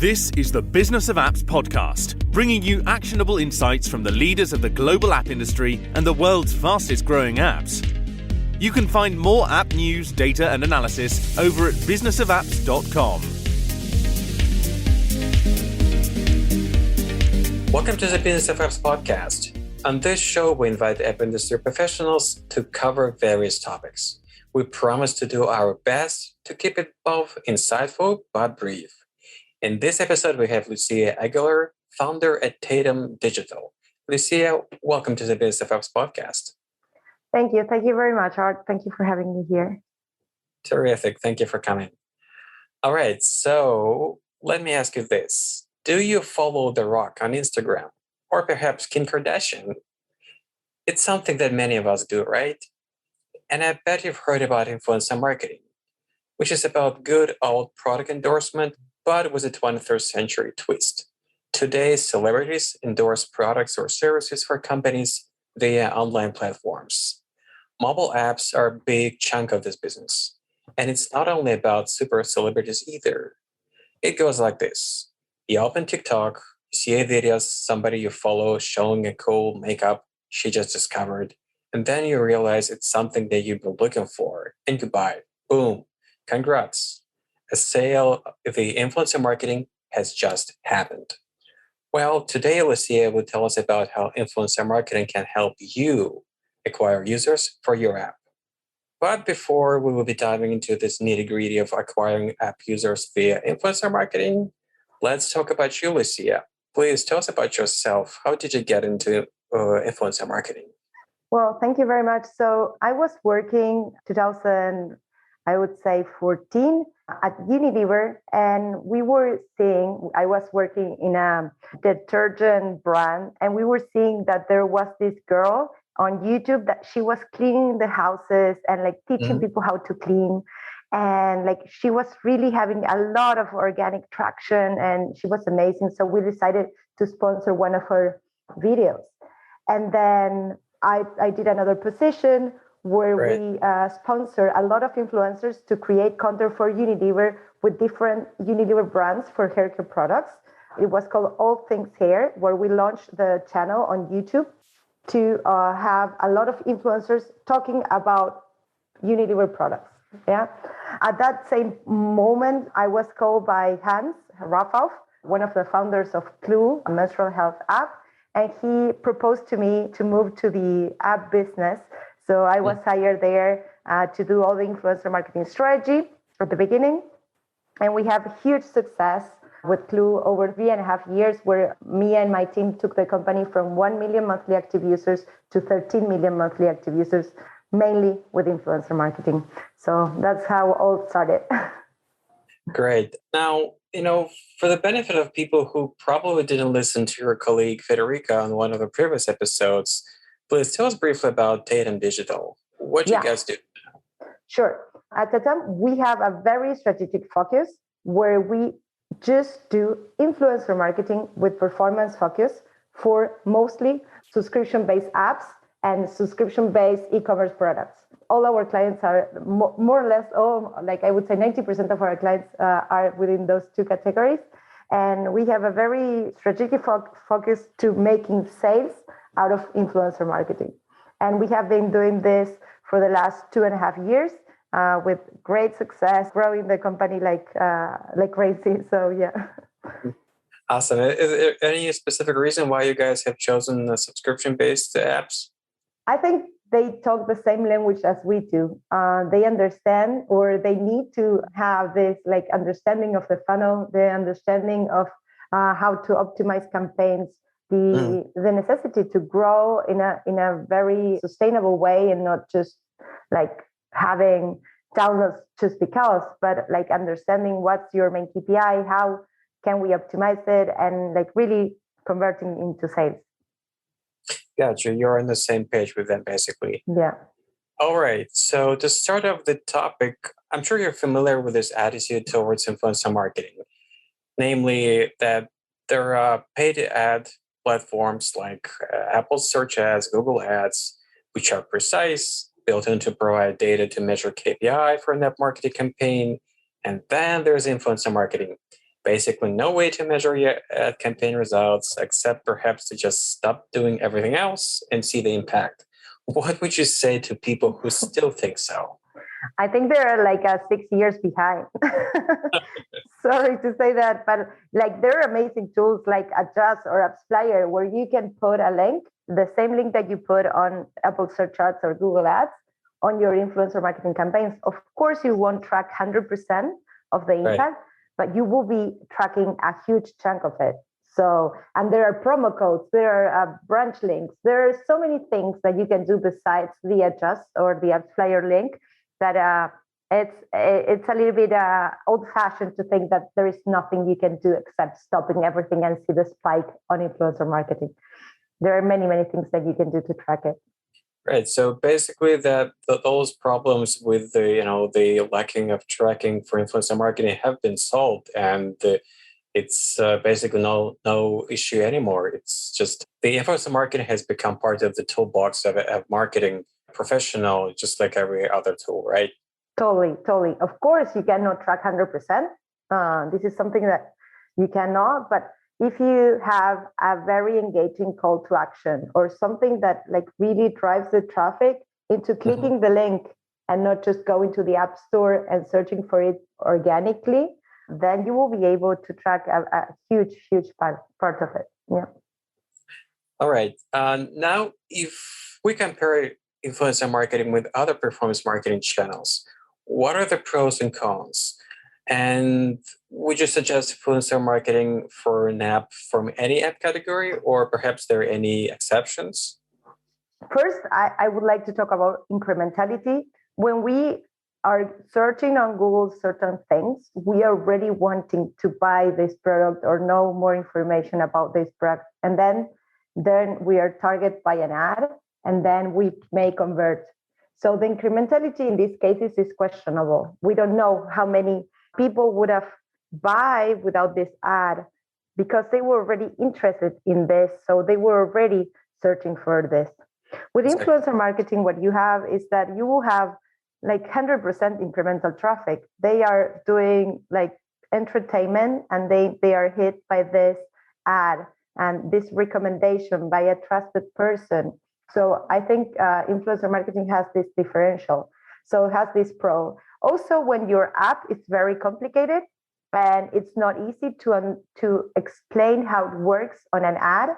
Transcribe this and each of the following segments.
This is the Business of Apps podcast, bringing you actionable insights from the leaders of the global app industry and the world's fastest growing apps. You can find more app news, data and analysis over at businessofapps.com. Welcome to the Business of Apps podcast. On this show, we invite app industry professionals to cover various topics. We promise to do our best to keep it both insightful but brief. In this episode, we have Lucia Aguilar, founder at TATAM.digital. Lucia, welcome to the Business of Apps podcast. Thank you. Thank you very much, Art. Thank you for having me here. Terrific. Thank you for coming. All right. So let me ask you this. Do you follow The Rock on Instagram or perhaps Kim Kardashian? It's something that many of us do, right? And I bet you've heard about influencer marketing, which is about good old product endorsement, but with a 21st century twist. Today, celebrities endorse products or services for companies via online platforms. Mobile apps are a big chunk of this business. And it's not only about super celebrities either. It goes like this. You open TikTok, you see a video of somebody you follow showing a cool makeup she just discovered, and then you realize it's something that you've been looking for, and you buy it. Boom. Congrats. A sale of the influencer marketing has just happened. Well, today Lucia will tell us about how influencer marketing can help you acquire users for your app. But before we will be diving into this nitty-gritty of acquiring app users via influencer marketing, let's talk about you, Lucia. Please tell us about yourself. How did you get into influencer marketing? Well, thank you very much. So I was working 2014 at Unilever, and I was working in a detergent brand, and we were seeing that there was this girl on YouTube that she was cleaning the houses and teaching people how to clean. And she was really having a lot of organic traction, and she was amazing. So we decided to sponsor one of her videos. And then I did another position where we sponsor a lot of influencers to create content for Unilever with different Unilever brands for hair care products. It was called All Things Hair, where we launched the channel on YouTube to have a lot of influencers talking about Unilever products. Yeah. At that same moment, I was called by Hans Rafalf, one of the founders of Clue, a menstrual health app, and he proposed to me to move to the app business. So I was hired there to do all the influencer marketing strategy at the beginning. And we have huge success with Clue over 3.5 years, where me and my team took the company from 1 million monthly active users to 13 million monthly active users, mainly with influencer marketing. So that's how all started. Great. Now, for the benefit of people who probably didn't listen to your colleague Federica on one of the previous episodes, please tell us briefly about TATAM.digital. What do you guys do? Sure. At TATAM, we have a very strategic focus where we just do influencer marketing with performance focus for mostly subscription-based apps and subscription-based e-commerce products. All our clients are more or less, I would say 90% of our clients are within those two categories. And we have a very strategic focus to making sales out of influencer marketing. And we have been doing this for the last 2.5 years with great success, growing the company like crazy. So, yeah. Awesome. Is there any specific reason why you guys have chosen the subscription-based apps? I think they talk the same language as we do. They understand, or they need to have this understanding of the funnel, the understanding of how to optimize campaigns, the necessity to grow in a very sustainable way, and not just having downloads just because, but understanding what's your main KPI, how can we optimize it, and really converting into sales. Gotcha. You're on the same page with them, basically. Yeah. All right. So to start off the topic, I'm sure you're familiar with this attitude towards influencer marketing, namely that there are paid ad platforms like Apple Search Ads, Google Ads, which are precise, built in to provide data to measure KPI for a net marketing campaign. And then there's influencer marketing, basically no way to measure your ad campaign results except perhaps to just stop doing everything else and see the impact. What would you say to people who still think so? I think they're like 6 years behind. Sorry to say that, but like there are amazing tools like Adjust or AppsFlyer where you can put a link, the same link that you put on Apple Search Ads or Google Ads on your influencer marketing campaigns. Of course, you won't track 100% of the impact, Right. but you will be tracking a huge chunk of it. So, and there are promo codes, there are branch links, there are so many things that you can do besides the Adjust or the AppsFlyer link that it's a little bit old-fashioned to think that there is nothing you can do except stopping everything and see the spike on influencer marketing. There are many, many things that you can do to track it. Right. So basically, those problems with the lacking of tracking for influencer marketing have been solved, and it's basically no issue anymore. It's just the influencer marketing has become part of the toolbox of marketing professional, just like every other tool, right? Totally, totally. Of course, you cannot track 100%. This is something that you cannot, but if you have a very engaging call to action or something that like really drives the traffic into clicking the link and not just going to the app store and searching for it organically, then you will be able to track a huge, huge part of it. Yeah. All right. Now, if we compare influencer marketing with other performance marketing channels, what are the pros and cons? And would you suggest influencer marketing for an app from any app category, or perhaps there are any exceptions? First, I would like to talk about incrementality. When we are searching on Google certain things, we are already wanting to buy this product or know more information about this product. And then we are targeted by an ad, and then we may convert. So the incrementality in these cases is questionable. We don't know how many people would have buy without this ad because they were already interested in this. So they were already searching for this. With influencer marketing, what you have is that you will have like 100% incremental traffic. They are doing like entertainment and they are hit by this ad and this recommendation by a trusted person. So I think influencer marketing has this differential. So it has this pro. Also, when your app is very complicated and it's not easy to explain how it works on an ad,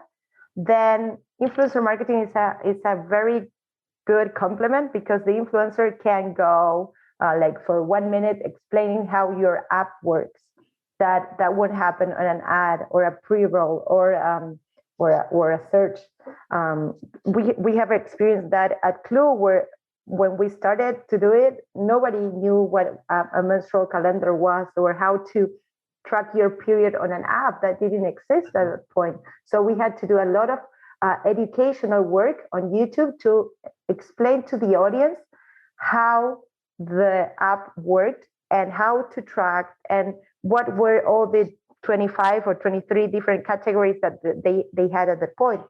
then influencer marketing is a very good complement because the influencer can go like for 1 minute explaining how your app works. That would happen on an ad or a pre-roll or a search. We have experienced that at Clue where when we started to do it, nobody knew what a menstrual calendar was or how to track your period on an app that didn't exist at that point. So we had to do a lot of educational work on YouTube to explain to the audience how the app worked and how to track and what were all the 25 or 23 different categories that they had at that point.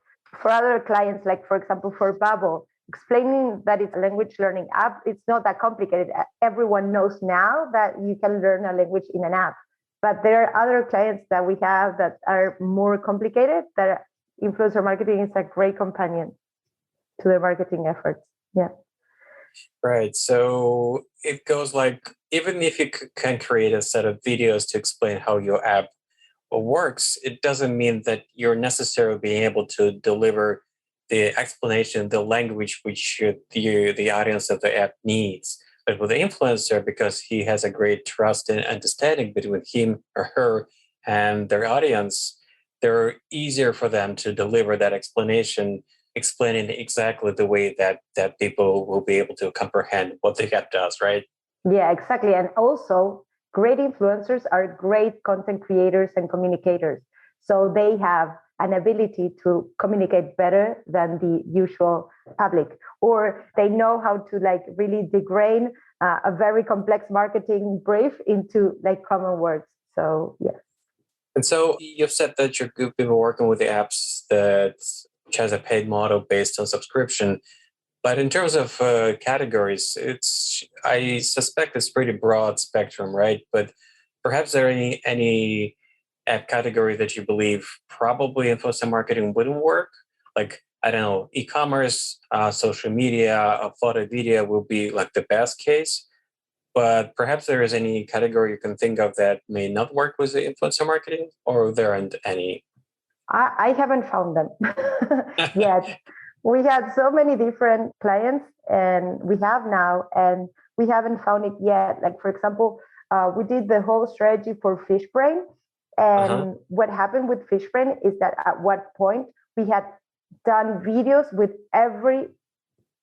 For other clients, like for example, for Babbel, explaining that it's a language learning app, it's not that complicated. Everyone knows now that you can learn a language in an app. But there are other clients that we have that are more complicated, that influencer marketing is a great companion to their marketing efforts. Yeah. Right. So it goes like, even if you can create a set of videos to explain how your app works, it doesn't mean that you're necessarily being able to deliver the explanation, the language which the audience of the app needs. But with the influencer, because he has a great trust and understanding between him or her and their audience, they're easier for them to deliver that explanation, explaining exactly the way that people will be able to comprehend what the app does, right? Yeah, exactly. And also, great influencers are great content creators and communicators. So they have an ability to communicate better than the usual public, or they know how to like really degrain a very complex marketing brief into like common words. So yes. And so you've said that you've been working with the apps which has a paid model based on subscription. But in terms of categories, I suspect it's pretty broad spectrum, right? But perhaps there are any app category that you believe probably influencer marketing wouldn't work? Like, I don't know, e-commerce, social media, photo, video will be like the best case. But perhaps there is any category you can think of that may not work with the influencer marketing, or there aren't any? I haven't found them yet. We had so many different clients, and we have now, and we haven't found it yet. Like, for example, we did the whole strategy for Fishbrain. And what happened with Fishbrain is that at what point we had done videos with every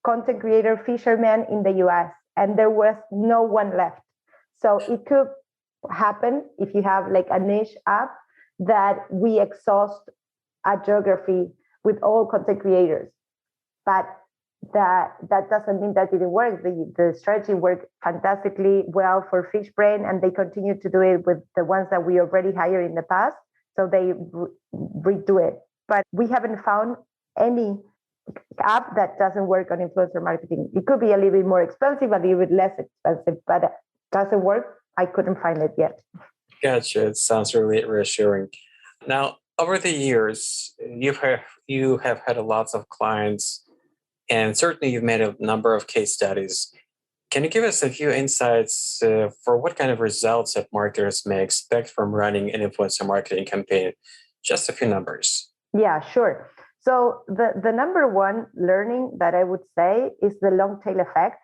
content creator fisherman in the US, and there was no one left. So it could happen if you have like a niche app that we exhaust a geography with all content creators. But that doesn't mean that it didn't work. The strategy worked fantastically well for Fishbrain, and they continue to do it with the ones that we already hired in the past. So they redo it. But we haven't found any app that doesn't work on influencer marketing. It could be a little bit more expensive, a little bit less expensive, but it doesn't work. I couldn't find it yet. Gotcha. It sounds really reassuring. Now, over the years, you have had lots of clients, and certainly you've made a number of case studies. Can you give us a few insights for what kind of results that marketers may expect from running an influencer marketing campaign? Just a few numbers. Yeah, sure. So the number one learning that I would say is the long tail effect.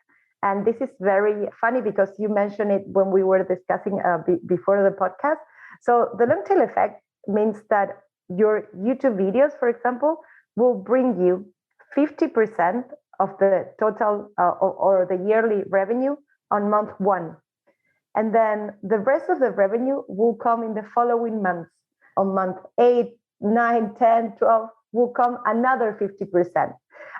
And this is very funny because you mentioned it when we were discussing before the podcast. So the long tail effect means that your YouTube videos, for example, will bring you 50% of the total or the yearly revenue on month one. And then the rest of the revenue will come in the following months. On month 8, 9, 10, 12 will come another 50%.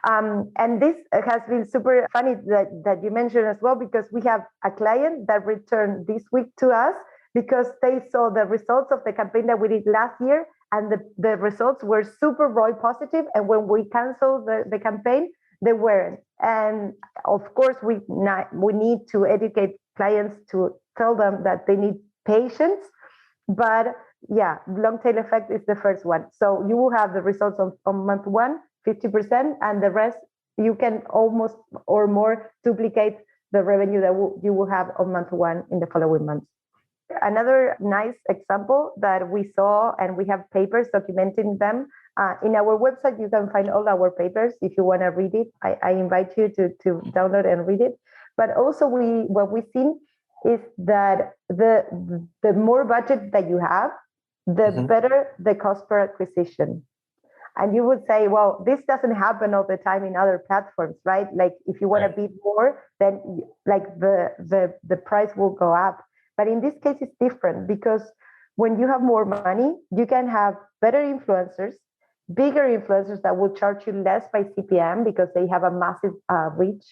And this has been super funny that you mentioned as well, because we have a client that returned this week to us because they saw the results of the campaign that we did last year, and the results were super ROI positive. And when we canceled the campaign, they weren't. And of course, we need to educate clients to tell them that they need patience. But yeah, long tail effect is the first one. So you will have the results on month one, 50%, and the rest you can almost or more duplicate the revenue that you will have on month one in the following months. Another nice example that we saw, and we have papers documenting them. In our website, you can find all our papers if you want to read it. I invite you to download and read it. But also what we've seen is that the more budget that you have, the better the cost per acquisition. And you would say, well, this doesn't happen all the time in other platforms, right? Like if you want to bid more, then like the price will go up. But in this case, it's different because when you have more money, you can have better influencers, bigger influencers that will charge you less by CPM because they have a massive reach.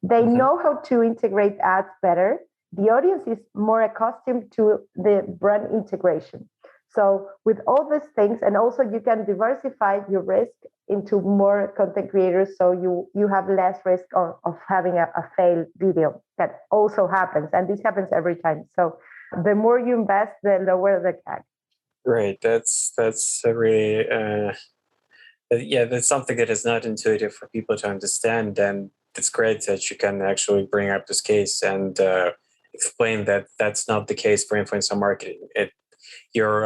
They know how to integrate ads better. The audience is more accustomed to the brand integration. So with all these things, and also you can diversify your risk into more content creators, so you have less risk of having a failed video. That also happens, and this happens every time. So the more you invest, the lower the CAC. Great. That's a really that's something that is not intuitive for people to understand, and it's great that you can actually bring up this case and explain that that's not the case for influencer marketing. Your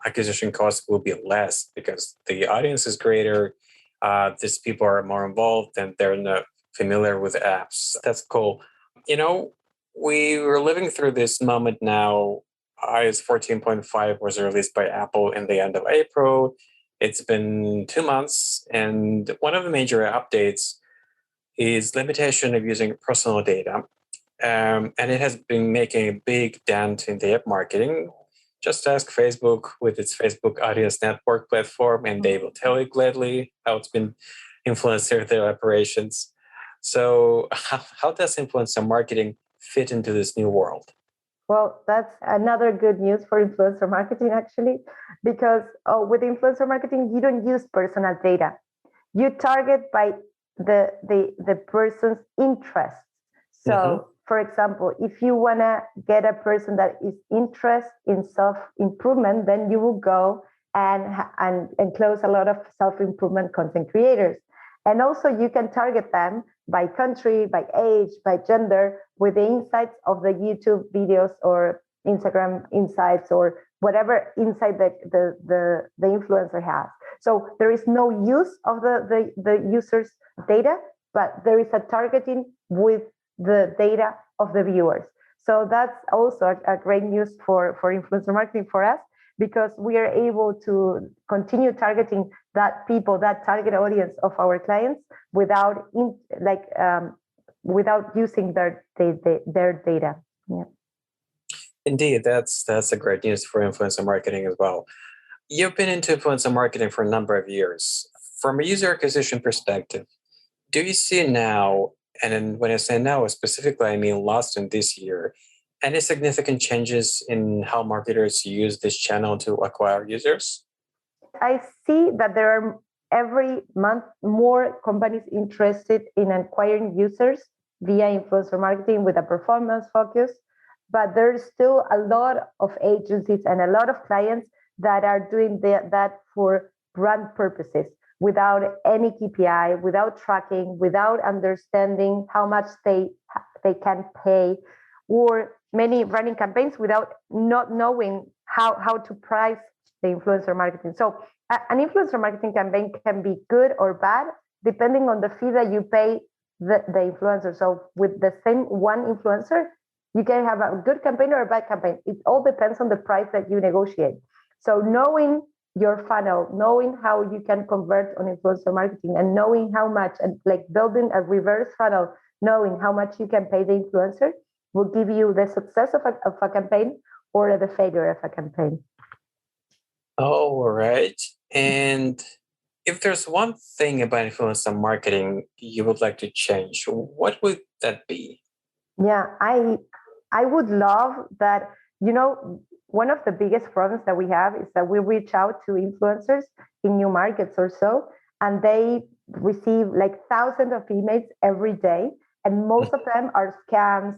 acquisition cost will be less because the audience is greater. These people are more involved and they're not familiar with apps. That's cool. You know, we were living through this moment now. iOS 14.5 was released by Apple in the end of April. It's been 2 months, and one of the major updates is limitation of using personal data. And it has been making a big dent in the app marketing. Just ask Facebook with its Facebook Audience Network platform, and they will tell you gladly how it's been influencing their operations. So how does influencer marketing fit into this new world? Well, that's another good news for influencer marketing, actually, because with influencer marketing, you don't use personal data. You target by the person's interests. So for example, if you want to get a person that is interested in self-improvement, then you will go and close a lot of self-improvement content creators. And also you can target them by country, by age, by gender, with the insights of the YouTube videos or Instagram insights or whatever insight that the influencer has. So there is no use of the user's data, but there is a targeting with the data of the viewers. So that's also a great news for influencer marketing for us, because we are able to continue targeting that people, that target audience of our clients without using their data. Yeah. Indeed, that's a great news for influencer marketing as well. You've been into influencer marketing for a number of years. From a user acquisition perspective, do you see now, and when I say now specifically, I mean last in this year, any significant changes in how marketers use this channel to acquire users? I see that there are every month more companies interested in acquiring users via influencer marketing with a performance focus, but there's still a lot of agencies and a lot of clients that are doing that for brand purposes without any KPI, without tracking, without understanding how much they can pay, or many running campaigns without not knowing how to price the influencer marketing. So an influencer marketing campaign can be good or bad depending on the fee that you pay the influencer. So with the same one influencer, you can have a good campaign or a bad campaign. It all depends on the price that you negotiate. So knowing your funnel, knowing how you can convert on influencer marketing, and knowing how much, and like building a reverse funnel, knowing how much you can pay the influencer will give you the success of a campaign or the failure of a campaign. All right. And if there's one thing about influencer marketing you would like to change, what would that be? Yeah, I would love that, one of the biggest problems that we have is that we reach out to influencers in new markets or so, and they receive like thousands of emails every day. And most of them are scams,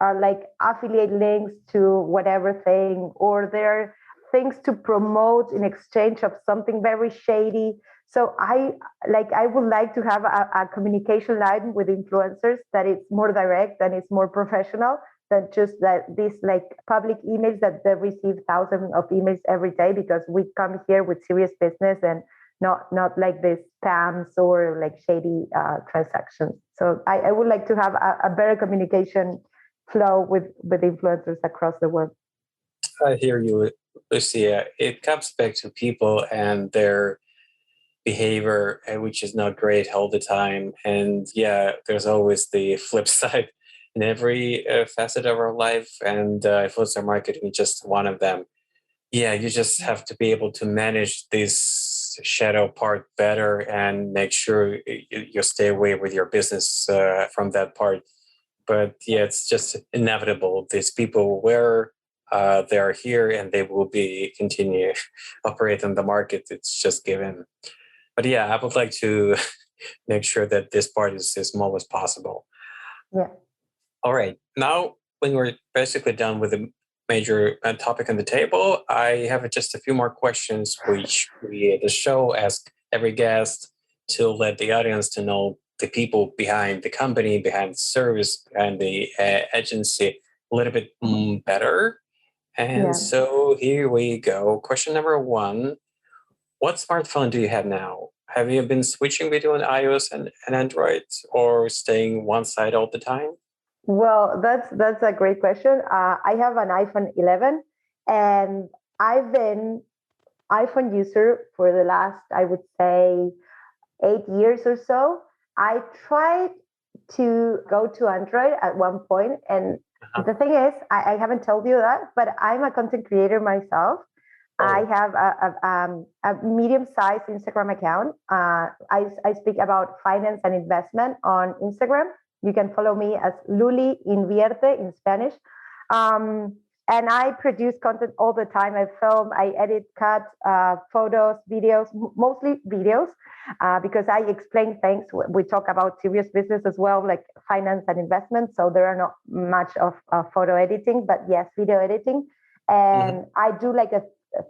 are like affiliate links to whatever thing, or they're things to promote in exchange of something very shady. So I would like to have a communication line with influencers that it's more direct and it's more professional than just that these like public emails that they receive thousands of emails every day, because we come here with serious business and not like these spams or like shady transactions. So I would like to have a better communication flow with influencers across the world. I hear you, Lucia. It comes back to people and their behavior, which is not great all the time. And yeah, there's always the flip side in every facet of our life, and influencer marketing is just one of them. Yeah, you just have to be able to manage this shadow part better and make sure you stay away with your business from that part. But yeah, it's just inevitable. These people, where they are here, and they will be continue operating the market. It's just given. But yeah, I would like to make sure that this part is as small as possible. Yeah. All right. Now, when we're basically done with the major topic on the table, I have just a few more questions, which we at the show ask every guest to let the audience to know the people behind the company, behind the service, behind the agency a little bit better. And so here we go. Question number one. What smartphone do you have now? Have you been switching between iOS and Android, or staying one side all the time? Well, that's a great question. I have an iPhone 11, and I've been iPhone user for the last, I would say, 8 years or so. I tried to go to Android at one point, and the thing is, I haven't told you that, but I'm a content creator myself. I have a medium-sized Instagram account. I speak about finance and investment on Instagram. You can follow me as Luli Invierte in Spanish. And I produce content all the time. I film, I edit, cut photos, videos, mostly videos, because I explain things. We talk about serious business as well, like finance and investment. So there are not much of photo editing, but yes, video editing. And I do like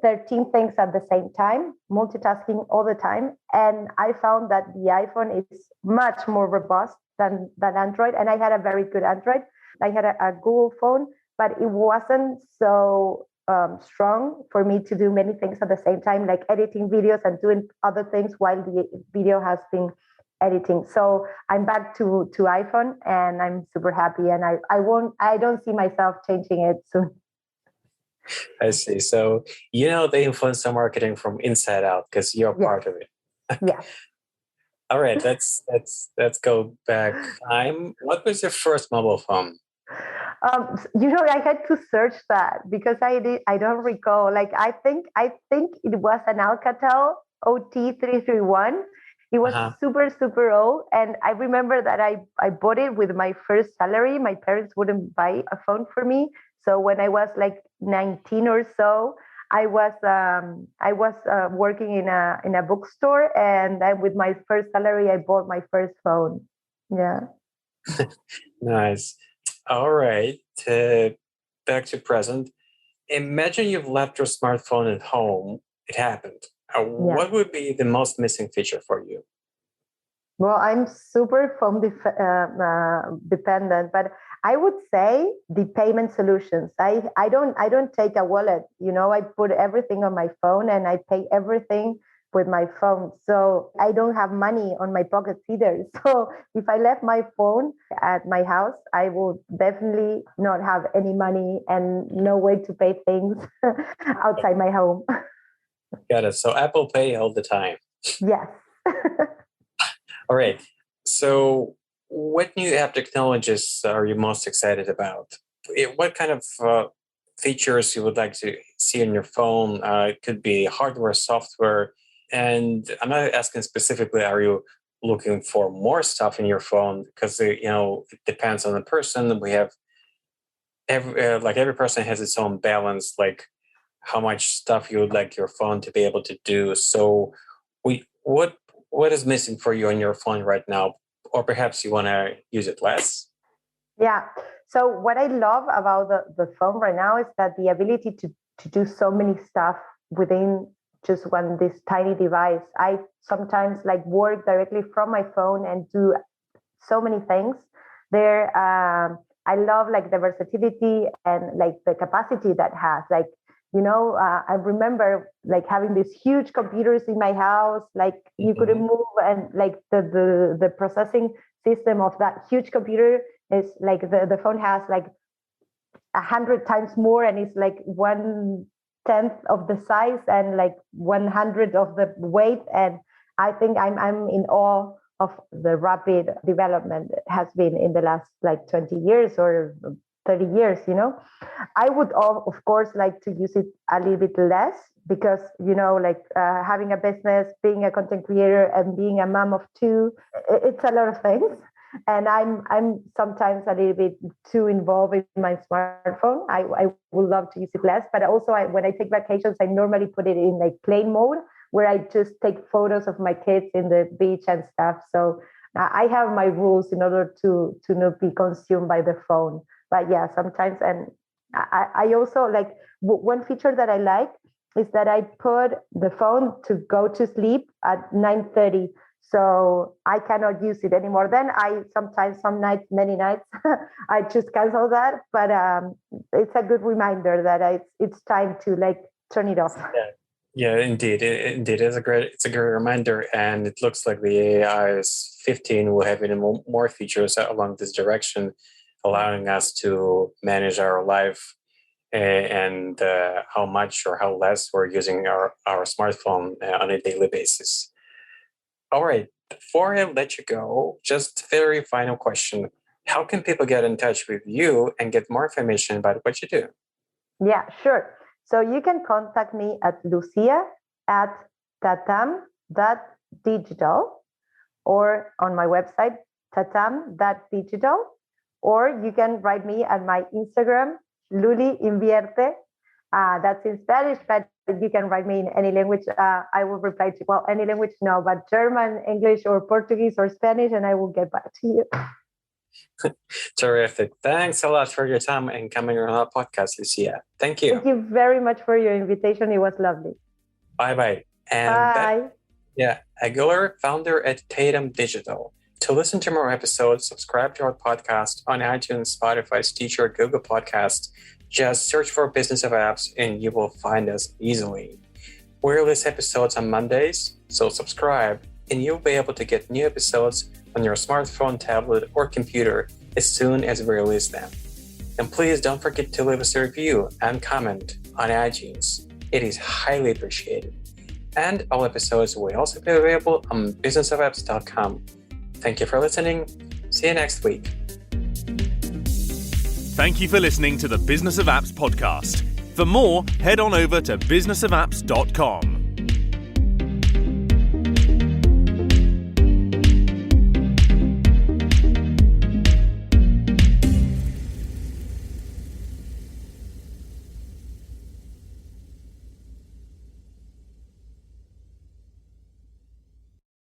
13 things at the same time, multitasking all the time. And I found that the iPhone is much more robust than Android. And I had a very good Android. I had a Google phone, but it wasn't so strong for me to do many things at the same time, like editing videos and doing other things while the video has been editing. So I'm back to iPhone, and I'm super happy. And I don't see myself changing it soon. I see. So you know the influencer marketing from inside out because you're part of it. Yeah. All right, let's go back time. What was your first mobile phone? I had to search that because I don't recall. Like I think it was an Alcatel OT331. It was super old, and I remember that I bought it with my first salary. My parents wouldn't buy a phone for me, so when I was like 19 or so, I was working in a bookstore, and then with my first salary, I bought my first phone. Yeah. Nice. All right. Back to present. Imagine you've left your smartphone at home. It happened. What would be the most missing feature for you? Well, I'm super phone dependent, but I would say the payment solutions. I don't take a wallet. I put everything on my phone, and I pay everything with my phone. So I don't have money on my pockets either. So if I left my phone at my house, I would definitely not have any money and no way to pay things outside my home. Got it. So Apple Pay all the time. Yes. All right. So what new app technologies are you most excited about? What kind of features you would like to see on your phone? It could be hardware, software. And I'm not asking specifically, are you looking for more stuff in your phone? Because, it depends on the person. We have every person has its own balance, like how much stuff you would like your phone to be able to do. So what is missing for you on your phone right now? Or perhaps you want to use it less? Yeah. So what I love about the phone right now is that the ability to do so many stuff within just this tiny device. I sometimes like work directly from my phone and do so many things there. I love like the versatility and like the capacity that has. Like, I remember like having these huge computers in my house, like you couldn't move, and like the processing system of that huge computer is like the phone has like 100 times more, and it's like 1/10 of the size and like 100 of the weight. And I think I'm in awe of the rapid development it has been in the last like 20 years or 30 years. I would of course like to use it a little bit less because like having a business, being a content creator, and being a mom of two, it's a lot of things. And I'm sometimes a little bit too involved in my smartphone. I would love to use it less, but also when I take vacations, I normally put it in like plane mode, where I just take photos of my kids in the beach and stuff. So I have my rules in order to not be consumed by the phone. But yeah, sometimes, and I also like one feature that I like is that I put the phone to go to sleep at 9:30. So I cannot use it anymore. Then many nights, I just cancel that. But it's a good reminder that it's time to like turn it off. Yeah, indeed. Indeed, it's a great reminder. And it looks like the iOS 15 will have even more features along this direction, allowing us to manage our life and how much or how less we're using our smartphone on a daily basis. All right. Before I let you go, just very final question. How can people get in touch with you and get more information about what you do? Yeah, sure. So you can contact me at Lucia at TATAM.digital or on my website, TATAM.digital, or you can write me at my Instagram, Luli Invierte. That's in Spanish, but you can write me in any language. I will reply to, well, any language, no, but German, English, or Portuguese, or Spanish, and I will get back to you. Terrific. Thanks a lot for your time and coming on our podcast, Lucia. Thank you. Thank you very much for your invitation. It was lovely. Bye-bye. And Bye. Aguilar, founder at TATAM.digital. To listen to more episodes, subscribe to our podcast on iTunes, Spotify, Stitcher, Google Podcasts. Just search for Business of Apps and you will find us easily. We release episodes on Mondays, so subscribe and you'll be able to get new episodes on your smartphone, tablet, or computer as soon as we release them. And please don't forget to leave us a review and comment on iTunes. It is highly appreciated. And all episodes will also be available on businessofapps.com. Thank you for listening. See you next week. Thank you for listening to the Business of Apps podcast. For more, head on over to businessofapps.com.